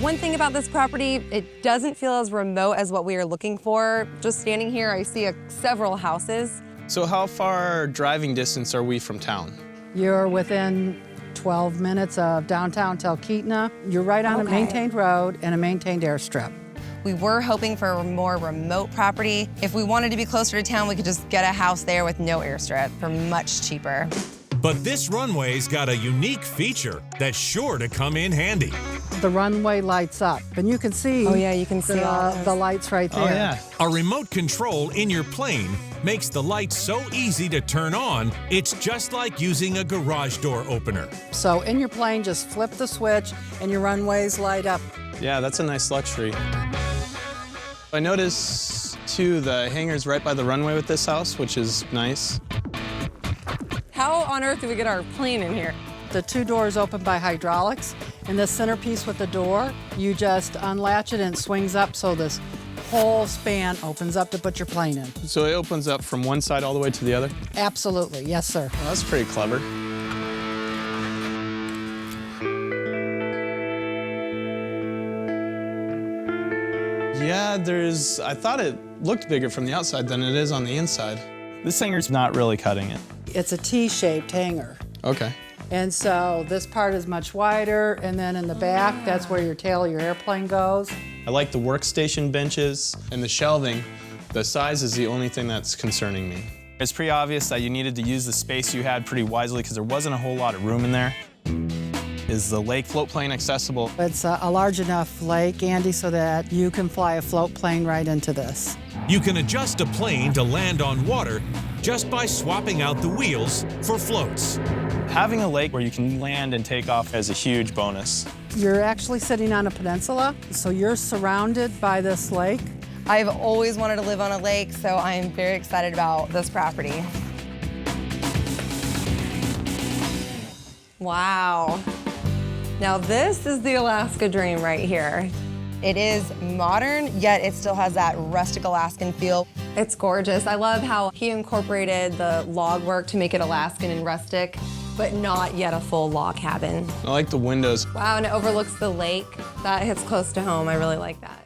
One thing about this property, it doesn't feel as remote as what we are looking for. Just standing here, I see several houses. So how far driving distance are we from town? You're within 12 minutes of downtown Talkeetna. You're right on a maintained road and a maintained airstrip. We were hoping for a more remote property. If we wanted to be closer to town, we could just get a house there with no airstrip for much cheaper. But this runway's got a unique feature that's sure to come in handy. The runway lights up, and you can see You can see the lights right there. Oh, yeah. A remote control in your plane makes the lights so easy to turn on, it's just like using a garage door opener. So in your plane, just flip the switch, and your runways light up. Yeah, that's a nice luxury. I noticed, too, the hangar's right by the runway with this house, which is nice. How on earth do we get our plane in here? The two doors open by hydraulics, and the centerpiece with the door, you just unlatch it and it swings up so this whole span opens up to put your plane in. So it opens up from one side all the way to the other? Absolutely, yes, sir. Well, that's pretty clever. Yeah, I thought it looked bigger from the outside than it is on the inside. This hangar's not really cutting it. It's a T-shaped hangar. Okay. And so this part is much wider, and then in the back, that's where your tail of your airplane goes. I like the workstation benches and the shelving. The size is the only thing that's concerning me. It's pretty obvious that you needed to use the space you had pretty wisely because there wasn't a whole lot of room in there. Is the lake float plane accessible? It's a large enough lake, Andy, so that you can fly a float plane right into this. You can adjust a plane to land on water just by swapping out the wheels for floats. Having a lake where you can land and take off is a huge bonus. You're actually sitting on a peninsula, so you're surrounded by this lake. I've always wanted to live on a lake, so I'm very excited about this property. Wow. Now this is the Alaska dream right here. It is modern, yet it still has that rustic Alaskan feel. It's gorgeous. I love how he incorporated the log work to make it Alaskan and rustic, but not yet a full log cabin. I like the windows. Wow, and it overlooks the lake. That hits close to home. I really like that.